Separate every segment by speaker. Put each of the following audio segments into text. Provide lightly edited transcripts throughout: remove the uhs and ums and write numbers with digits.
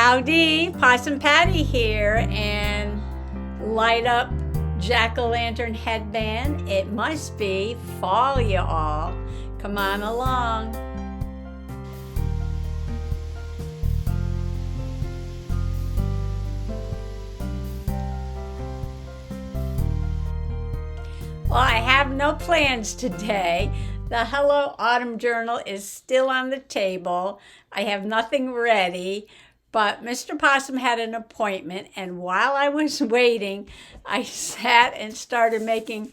Speaker 1: Howdy, Possum Patty here, and light up jack-o'-lantern headband. It must be fall, you all. Come on along. Well, I have no plans today. The Hello Autumn Journal is still on the table. I have nothing ready, but Mr. Possum had an appointment, and while I was waiting, I sat and started making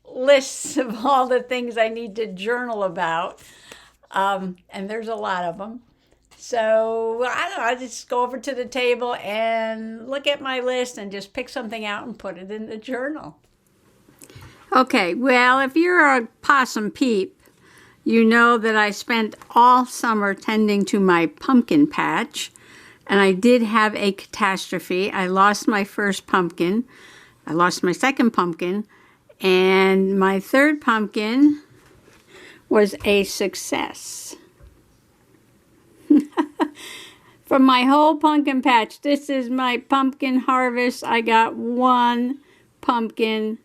Speaker 1: lists of all the things I need to journal about, and there's a lot of them. So I don't know, I just go over to the table and look at my list and just pick something out and put it in the journal. Okay, well, if you're a possum peep, you know that I spent all summer tending to my pumpkin patch, and I did have a catastrophe. I lost my first pumpkin, I lost my second pumpkin, and my third pumpkin was a success. From my whole pumpkin patch, this is my pumpkin harvest. I got one pumpkin,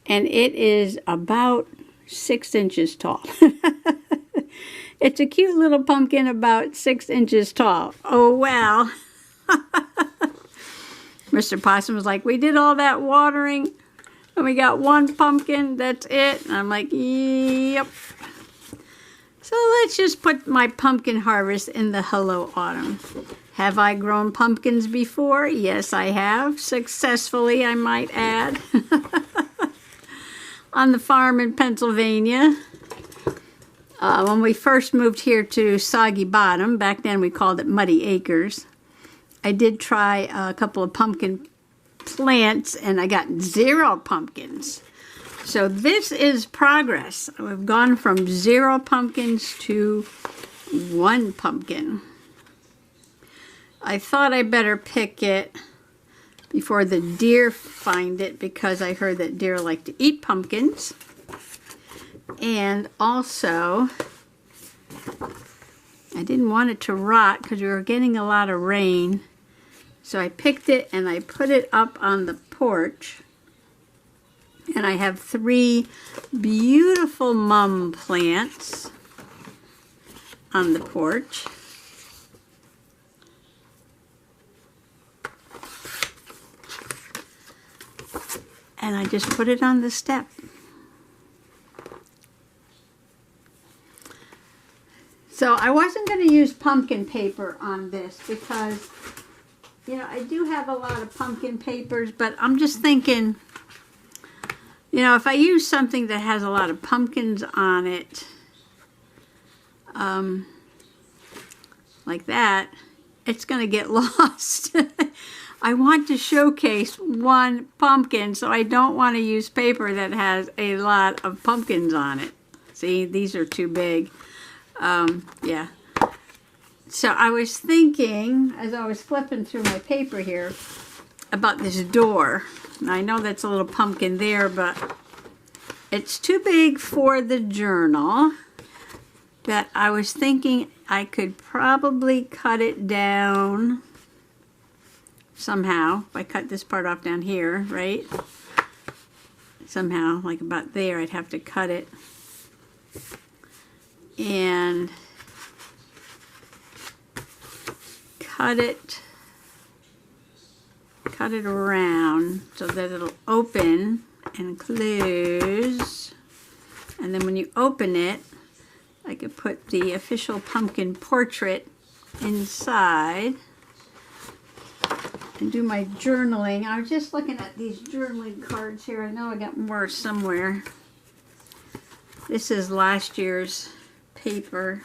Speaker 1: and it is about 6 inches tall. It's a cute little pumpkin about 6 inches tall. Oh, well. Mr. Possum was like, we did all that watering, and we got one pumpkin, that's it. And I'm like, yep. So let's just put my pumpkin harvest in the Hello Autumn. Have I grown pumpkins before? Yes, I have. Successfully, I might add. On the farm in Pennsylvania. When we first moved here to Soggy Bottom, back then we called it Muddy Acres, I did try a couple of pumpkin plants and I got 0 pumpkins. So this is progress. We've gone from 0 pumpkins to 1 pumpkin. I thought I better pick it before the deer find it, because I heard that deer like to eat pumpkins. And also, I didn't want it to rot because we were getting a lot of rain. So I picked it and I put it up on the porch. And I have 3 beautiful mum plants on the porch. And I just put it on the step. So I wasn't going to use pumpkin paper on this because, you know, I do have a lot of pumpkin papers, but I'm just thinking, you know, if I use something that has a lot of pumpkins on it, like that, it's going to get lost. I want to showcase 1 pumpkin, so I don't want to use paper that has a lot of pumpkins on it. See, these are too big. Yeah. So I was thinking, as I was flipping through my paper here, about this door. And I know that's a little pumpkin there, but it's too big for the journal. But I was thinking I could probably cut it down somehow. If I cut this part off down here, right? Somehow, like about there, I'd have to cut it. And cut it around so that it'll open and close. And then when you open it, I could put the official pumpkin portrait inside and do my journaling. I was just looking at these journaling cards here. I know I got more somewhere. This is last year's paper.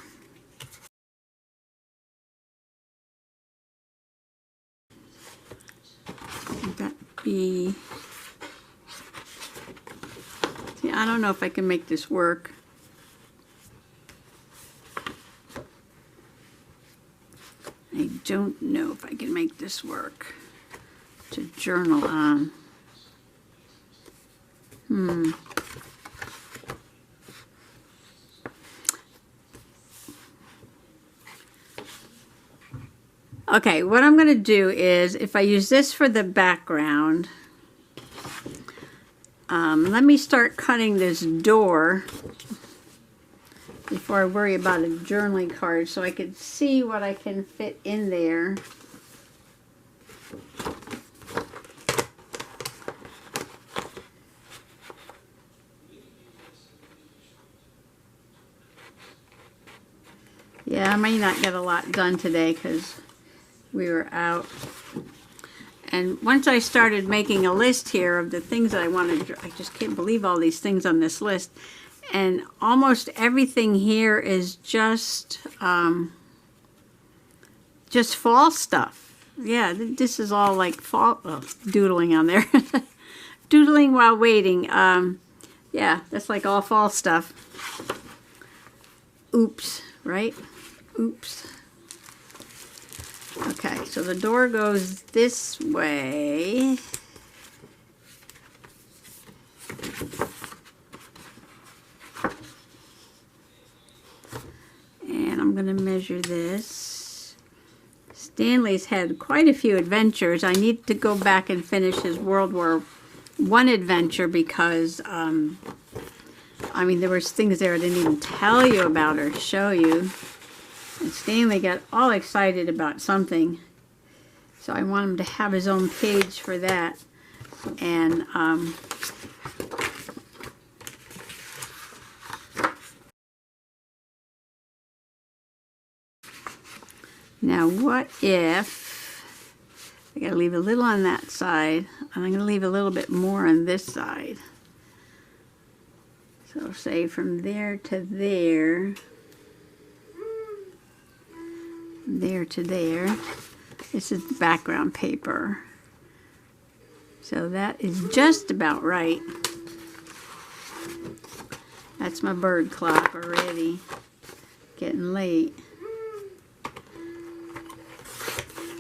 Speaker 1: That be. See, I don't know if I can make this work. I don't know if I can make this work to journal on. Okay, what I'm going to do is, if I use this for the background, let me start cutting this door before I worry about a journaling card, so I can see what I can fit in there. Yeah, I may not get a lot done today because we were out. And once I started making a list here of the things that I wanted to, I just can't believe all these things on this list. And almost everything here is just fall stuff. Yeah, this is all like fall, doodling on there. Doodling while waiting. Yeah, that's like all fall stuff. Oops, right? Oops. Okay, so the door goes this way. And I'm going to measure this. Stanley's had quite a few adventures. I need to go back and finish his World War I adventure because, I mean, there was things there I didn't even tell you about or show you. And Stanley got all excited about something. So I want him to have his own page for that. And now what if, I gotta leave a little on that side, and I'm gonna leave a little bit more on this side. So say from there to there, there to there. This is the background paper. So that is just about right. That's my bird clock already. Getting late.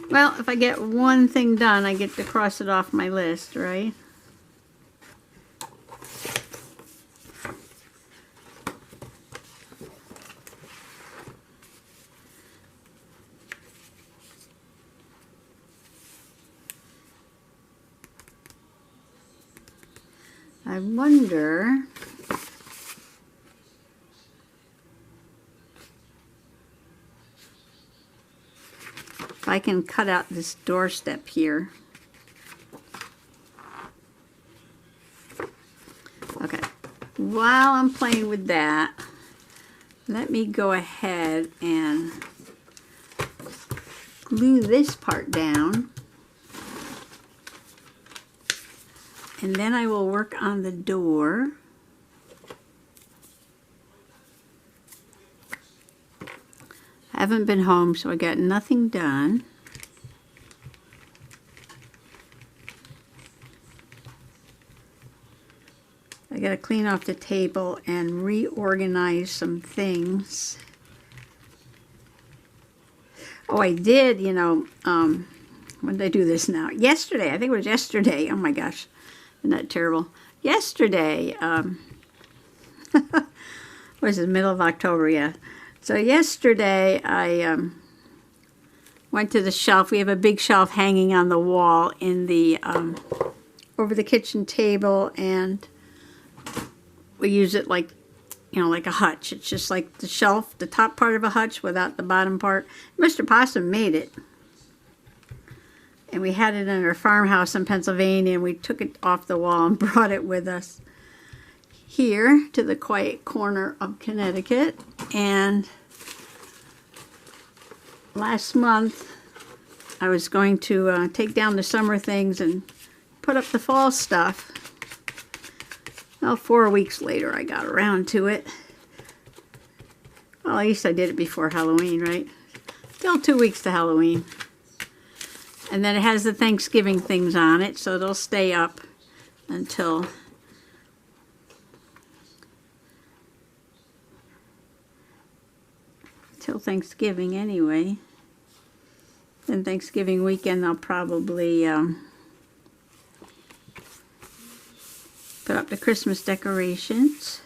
Speaker 1: Well, if I get one thing done, I get to cross it off my list, right? I wonder if I can cut out this doorstep here. Okay, while I'm playing with that, let me go ahead and glue this part down. And then I will work on the door. I haven't been home, so I got nothing done. I got to clean off the table and reorganize some things. Oh, I did, you know, when did I do this now? Yesterday, I think it was yesterday. Oh my gosh. Isn't that terrible? Yesterday, what is it, middle of October, yeah. So yesterday, I went to the shelf. We have a big shelf hanging on the wall in the, over the kitchen table, and we use it like, you know, like a hutch. It's just like the shelf, the top part of a hutch without the bottom part. Mr. Possum made it. And we had it in our farmhouse in Pennsylvania, and we took it off the wall and brought it with us here to the quiet corner of Connecticut. And last month, I was going to take down the summer things and put up the fall stuff. Well, 4 weeks later, I got around to it. Well, at least I did it before Halloween, right? Still 2 weeks to Halloween. And then it has the Thanksgiving things on it, so they'll stay up until Thanksgiving anyway. Then Thanksgiving weekend I'll probably put up the Christmas decorations.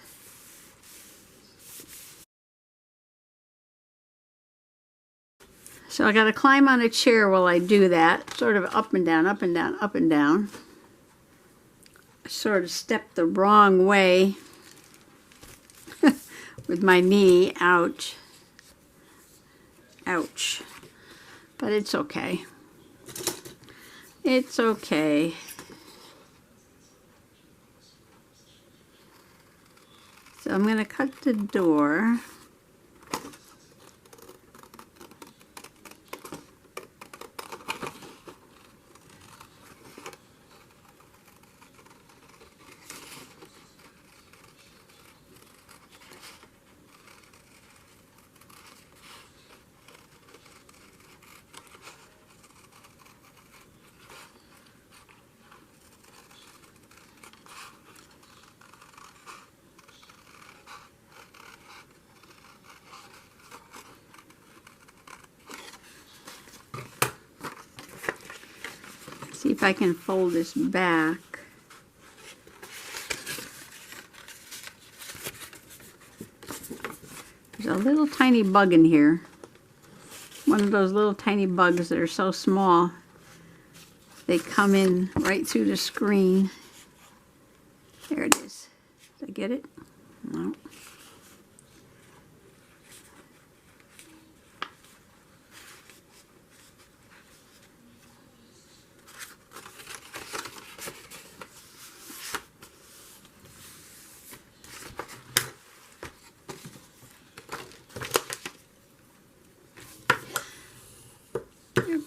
Speaker 1: So I got to climb on a chair while I do that, sort of up and down, up and down, up and down. I sort of stepped the wrong way with my knee. Ouch. Ouch. But it's okay. It's okay. So I'm going to cut the door. See if I can fold this back. There's a little tiny bug in here. One of those little tiny bugs that are so small, they come in right through the screen. There it is. Did I get it? No.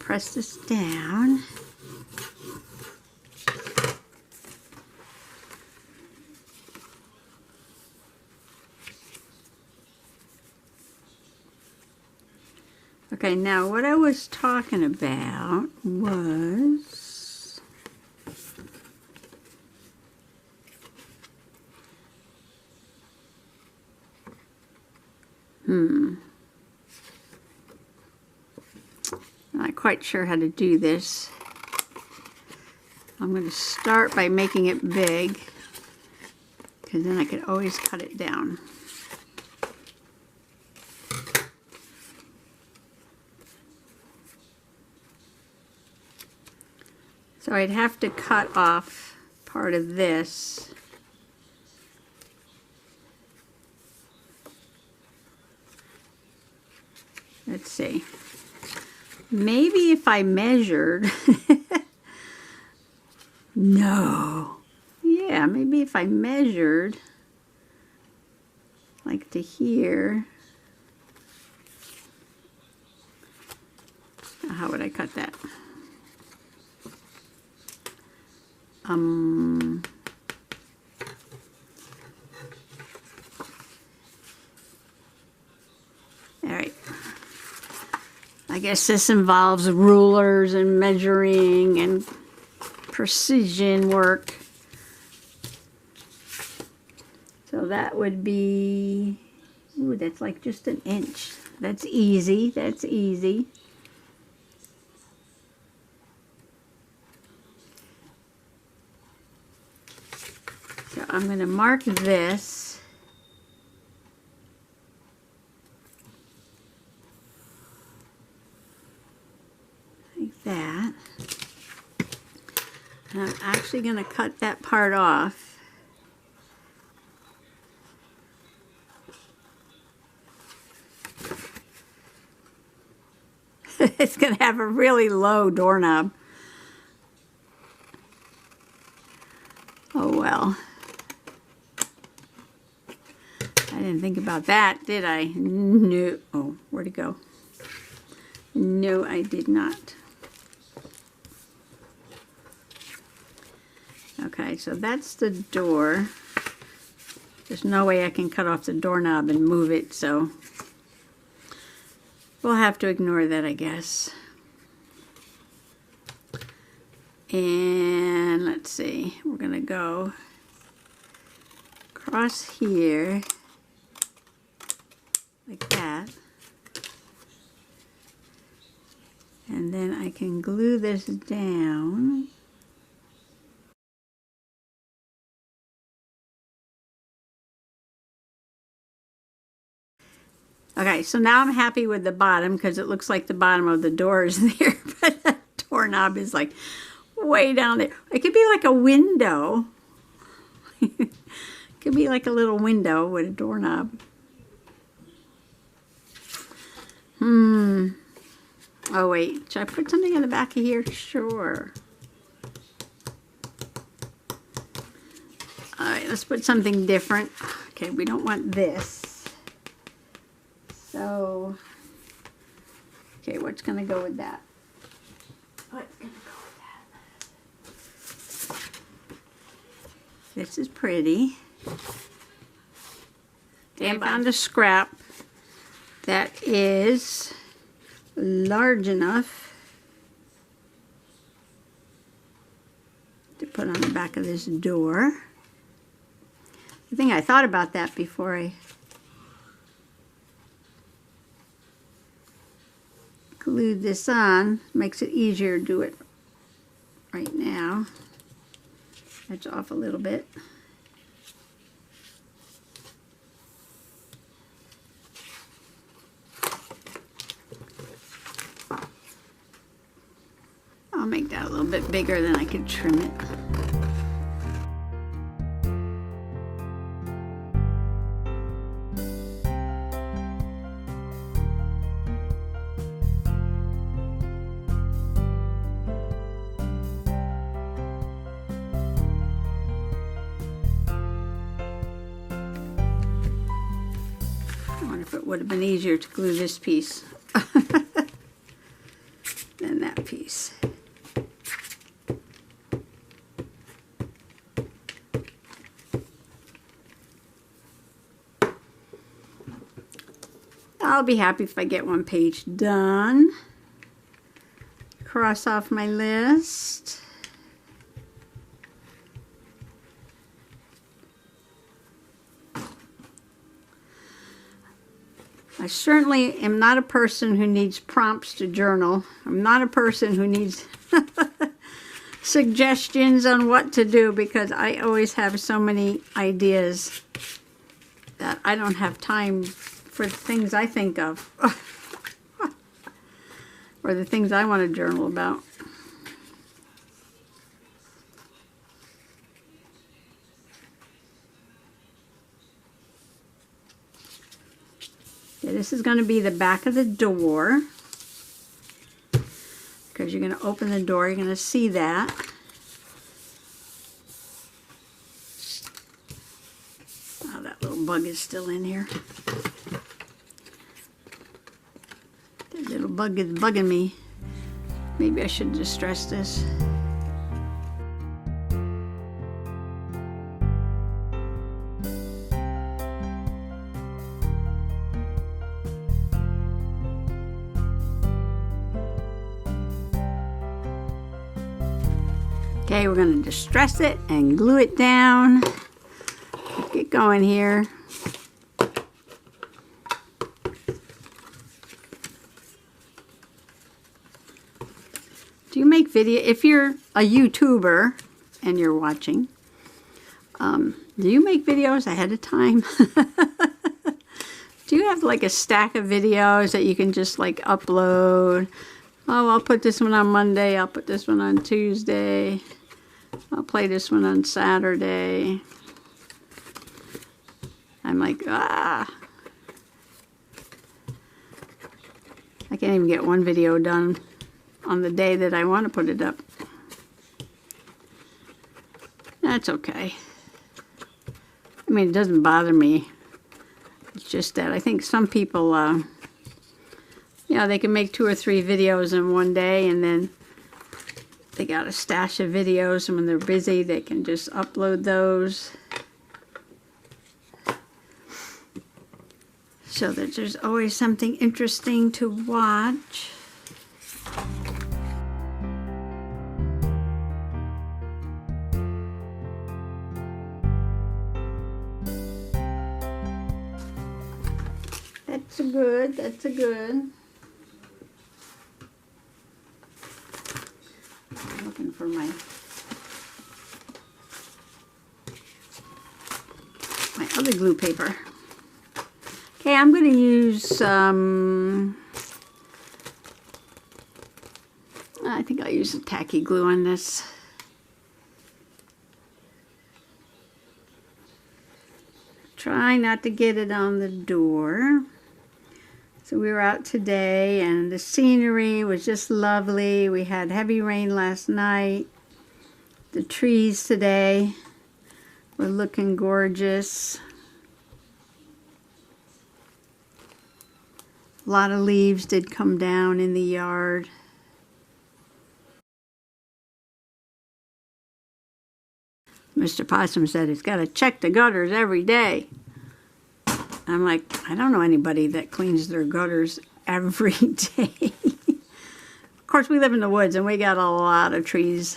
Speaker 1: Press this down. Okay, now what I was talking about was not quite sure how to do this. I'm going to start by making it big, because then I could always cut it down. So I'd have to cut off part of this. Let's see. Maybe if I measured, no. Yeah, maybe if I measured like to here. How would I cut that? All right. I guess this involves rulers and measuring and precision work. So that would be, ooh, that's like just an inch. That's easy. That's easy. So I'm going to mark this. Like that. And I'm actually going to cut that part off. It's going to have a really low doorknob. Oh well. I didn't think about that, did I? No. Oh, where'd it go? No, I did not. Okay, so that's the door. There's no way I can cut off the doorknob and move it, so we'll have to ignore that, I guess. And let's see, we're gonna go across here like that. And then I can glue this down. Okay, Okay, so now I'm happy with the bottom because it looks like the bottom of the door is there, but the doorknob is like way down there. It could be like a window. It could be like a little window with a doorknob. Oh wait, should I put something in the back of here? Sure. All right, let's put something different. Okay, we don't want this. So, okay, what's gonna go with that? What's gonna go with that? This is pretty. Okay, I found a scrap that is large enough to put on the back of this door. I think I thought about that before I glued this on. Makes it easier to do it right now. That's off a little bit. I'll make that a little bit bigger, then I can trim it. I wonder if it would have been easier to glue this piece than that piece. I'll be happy if I get one page done. Cross off my list. I certainly am not a person who needs prompts to journal. I'm not a person who needs suggestions on what to do because I always have so many ideas that I don't have time for the things I think of or the things I want to journal about. Okay, this is going to be the back of the door because you're going to open the door, you're going to see that. Oh, that little bug is still in here. That little bug is bugging me. Maybe I should distress this. Okay, we're going to distress it and glue it down. Get going here. Do you make video? If you're a YouTuber and you're watching, do you make videos ahead of time? Do you have like a stack of videos that you can just like upload? Oh, I'll put this one on Monday. I'll put this one on Tuesday. I'll play this one on Saturday. I'm like, I can't even get one video done on the day that I want to put it up. That's okay. I mean, it doesn't bother me. It's just that I think some people, yeah, they can make 2 or 3 videos in one day and then they got a stash of videos, and when they're busy, they can just upload those. So that there's always something interesting to watch. That's a good, that's a good. I'm looking for my other glue paper. Okay, I'm going to use, I think I'll use a tacky glue on this. Try not to get it on the door. So we were out today and the scenery was just lovely. We had heavy rain last night. The trees today were looking gorgeous. A lot of leaves did come down in the yard. Mr. Possum said he's got to check the gutters every day. I'm like, I don't know anybody that cleans their gutters every day. Of course, we live in the woods and we got a lot of trees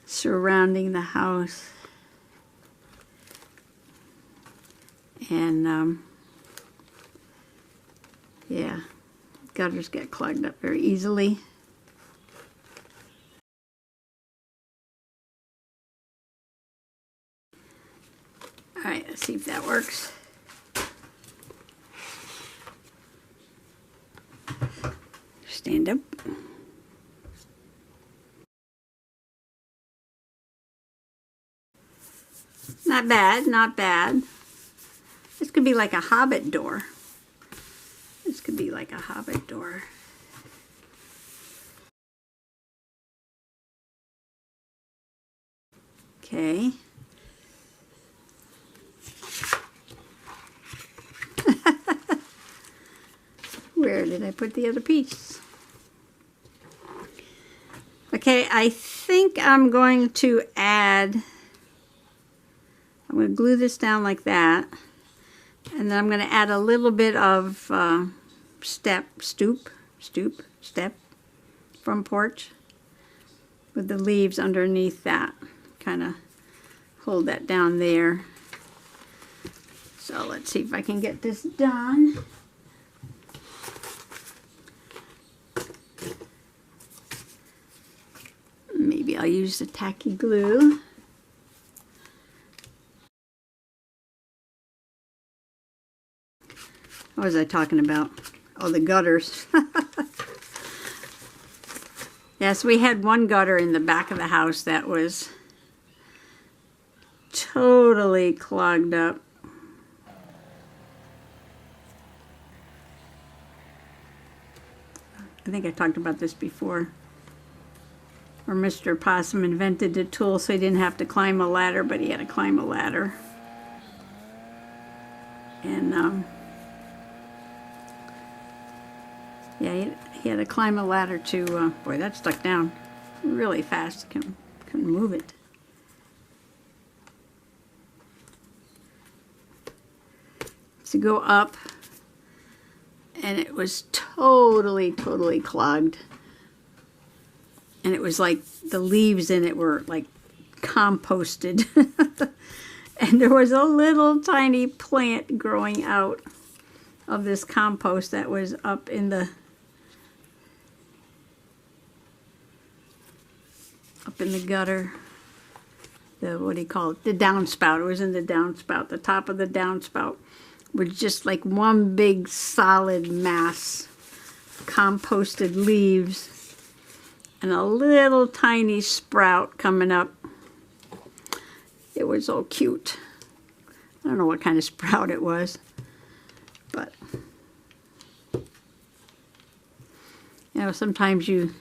Speaker 1: surrounding the house. And, yeah, gutters get clogged up very easily. All right, let's see if that works. Stand up. Not bad, not bad. This could be like a hobbit door. This could be like a hobbit door. Okay. Where did I put the other piece? Okay, I think I'm going to glue this down like that. And then I'm going to add a little bit of step from porch with the leaves underneath that. Kind of hold that down there. So let's see if I can get this done. Maybe I'll use the tacky glue. What was I talking about? Oh, the gutters. Yes, we had one gutter in the back of the house that was totally clogged up. I think I talked about this before. Or Mr. Possum invented a tool so he didn't have to climb a ladder, but he had to climb a ladder. And yeah, he had to climb a ladder to, boy, that stuck down really fast. Couldn't move it. To go up, and it was totally clogged. And it was like the leaves in it were like composted. And there was a little tiny plant growing out of this compost that was up in the gutter. The, what do you call it? The downspout. It was in the downspout. The top of the downspout was just like one big solid mass, composted leaves, and a little tiny sprout coming up. It was so cute. I don't know what kind of sprout it was, but you know, sometimes you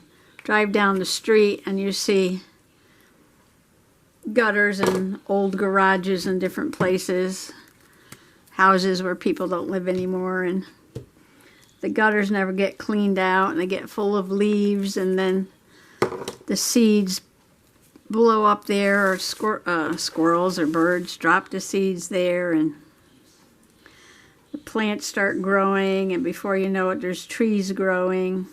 Speaker 1: drive down the street and you see gutters and old garages in different places, houses where people don't live anymore, and the gutters never get cleaned out and they get full of leaves, and then the seeds blow up there, or squirrels or birds drop the seeds there, and the plants start growing, and before you know it, there's trees growing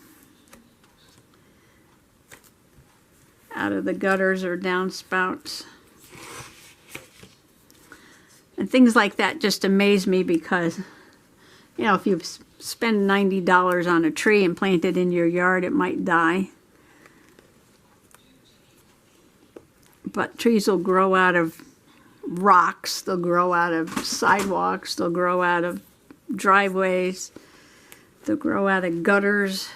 Speaker 1: out of the gutters or downspouts. And things like that just amaze me, because, you know, if you spend $90 on a tree and plant it in your yard, it might die. But trees will grow out of rocks, they'll grow out of sidewalks, they'll grow out of driveways. They'll grow out of gutters.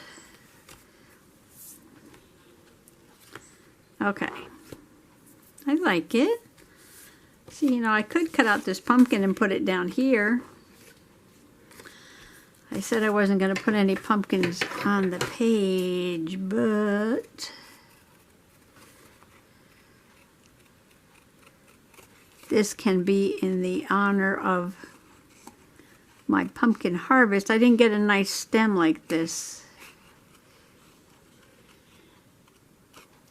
Speaker 1: Okay. I like it. See, I could cut out this pumpkin and put it down here. I said I wasn't going to put any pumpkins on the page, but this can be in the honor of my pumpkin harvest. I didn't get a nice stem like this.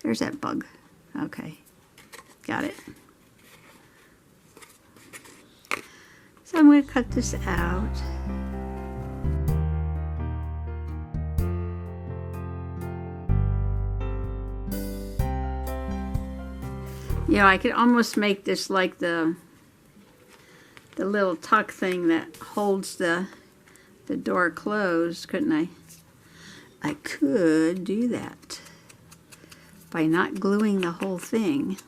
Speaker 1: There's that bug. Okay, got it. So I'm going to cut this out. I could almost make this like the little tuck thing that holds the door closed, couldn't I? I could do that by not gluing the whole thing.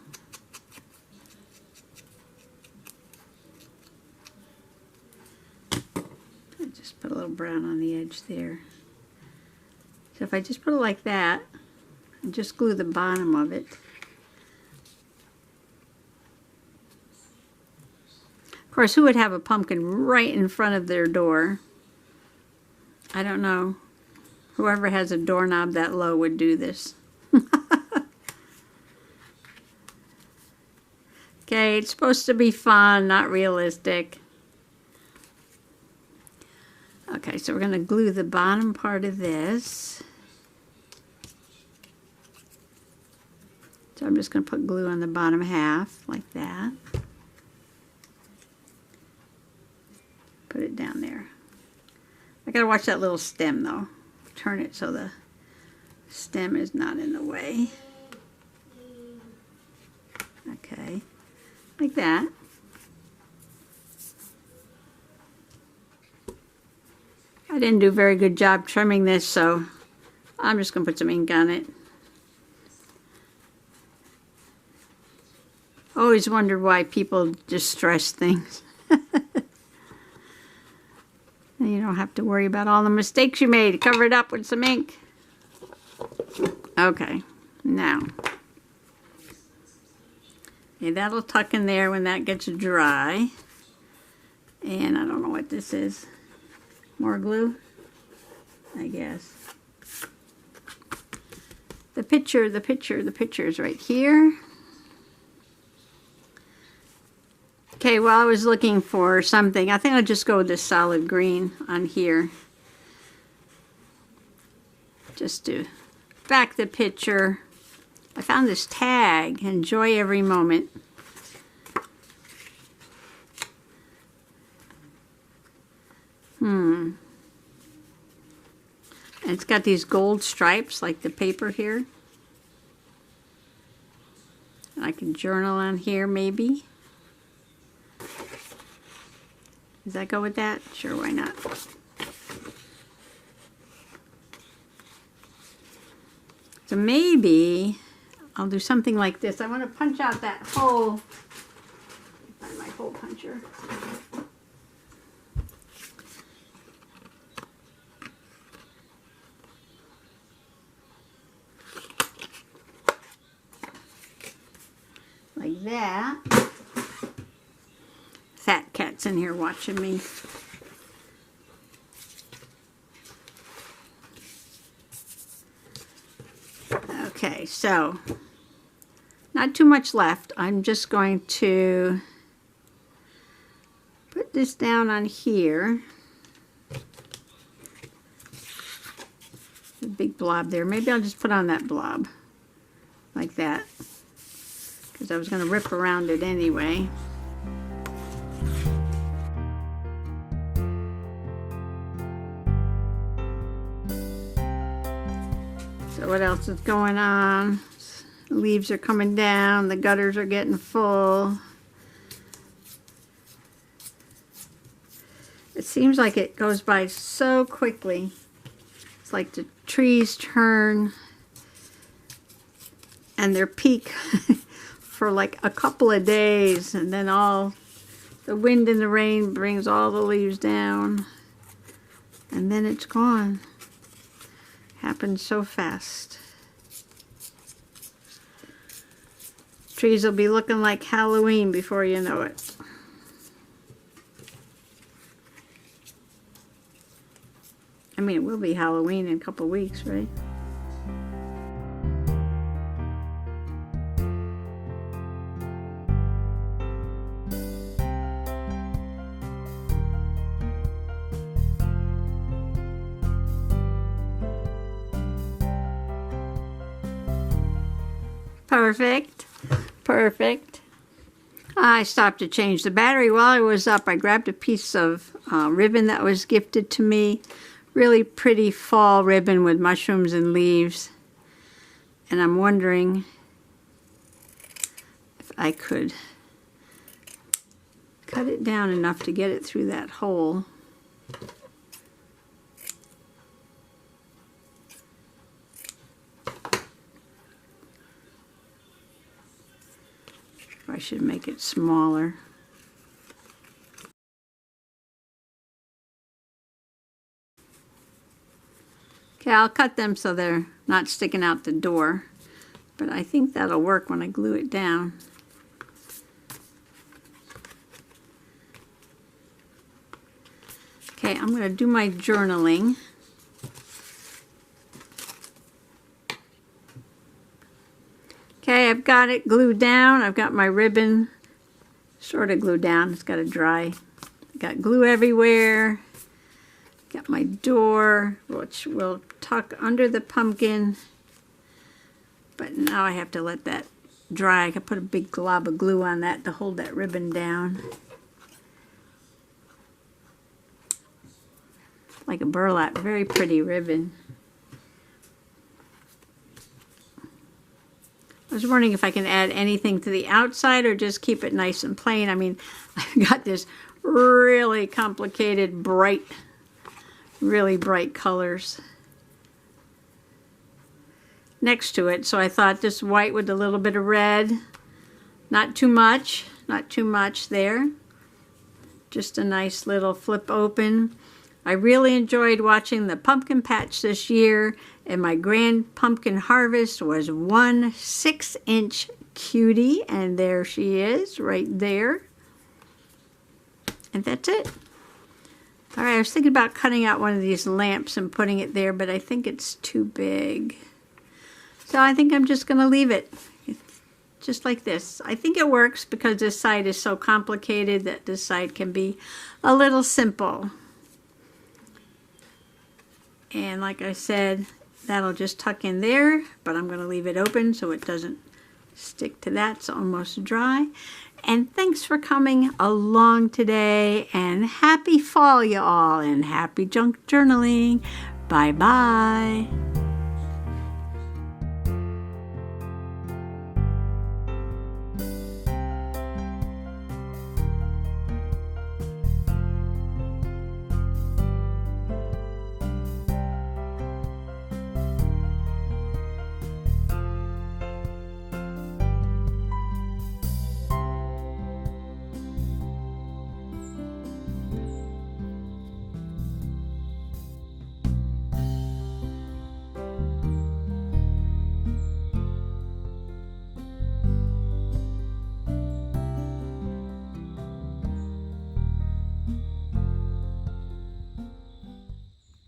Speaker 1: I just put a little brown on the edge there. So if I just put it like that and just glue the bottom of it. Of course, who would have a pumpkin right in front of their door? I don't know. Whoever has a doorknob that low would do this. Okay, it's supposed to be fun, not realistic. Okay, so we're going to glue the bottom part of this. So I'm just going to put glue on the bottom half, like that. Put it down there. I gotta watch that little stem though. Turn it so the stem is not in the way. Okay, like that. I didn't do a very good job trimming this, so I'm just gonna put some ink on it. Always wondered why people distress things. You don't have to worry about all the mistakes you made. Cover it up with some ink. Okay, now. Okay, that'll tuck in there when that gets dry. And I don't know what this is. More glue? I guess. The picture is right here. Okay, well, I was looking for something. I think I'll just go with this solid green on here. Just to back the picture. I found this tag, enjoy every moment. And it's got these gold stripes like the paper here. And I can journal on here maybe. Does that go with that? Sure, why not? So maybe I'll do something like this. I want to punch out that hole. Find my hole puncher. Like that. Fat cat's in here watching me. Okay, so not too much left. I'm just going to put this down on here. A big blob there. Maybe I'll just put on that blob like that, because I was going to rip around it anyway. So what else is going on? The leaves are coming down, the gutters are getting full. It seems like it goes by so quickly. It's like the trees turn and their peak for like a couple of days, and then all the wind and the rain brings all the leaves down. and then it's gone. Happens so fast. Trees will be looking like Halloween before you know it. I mean, it will be Halloween in a couple weeks, right? Perfect. Perfect. I stopped to change the battery while I was up. I grabbed a piece of ribbon that was gifted to me. Really pretty fall ribbon with mushrooms and leaves. And I'm wondering if I could cut it down enough to get it through that hole. I should make it smaller. Okay, I'll cut them so they're not sticking out the door, but I think that'll work when I glue it down. Okay, I'm going to do my journaling. Okay, I've got it glued down. I've got my ribbon sort of glued down. It's got to dry. Got glue everywhere. Got my door, which will tuck under the pumpkin. But now I have to let that dry. I can put a big glob of glue on that to hold that ribbon down. Like a burlap, very pretty ribbon. I was wondering if I can add anything to the outside or just keep it nice and plain. I mean, I've got this really complicated, really bright colors next to it. So I thought this white with a little bit of red, not too much there. Just a nice little flip open. I really enjoyed watching the pumpkin patch this year, and my grand pumpkin harvest was one 6-inch cutie, and there she is right there. And that's it. All right, I was thinking about cutting out one of these lamps and putting it there, but I think it's too big. So I think I'm just going to leave it just like this. I think it works because this side is so complicated that this side can be a little simple. And like I said, that'll just tuck in there, but I'm going to leave it open so it doesn't stick to that. It's almost dry. And thanks for coming along today, and happy fall, you all, and happy junk journaling. Bye-bye.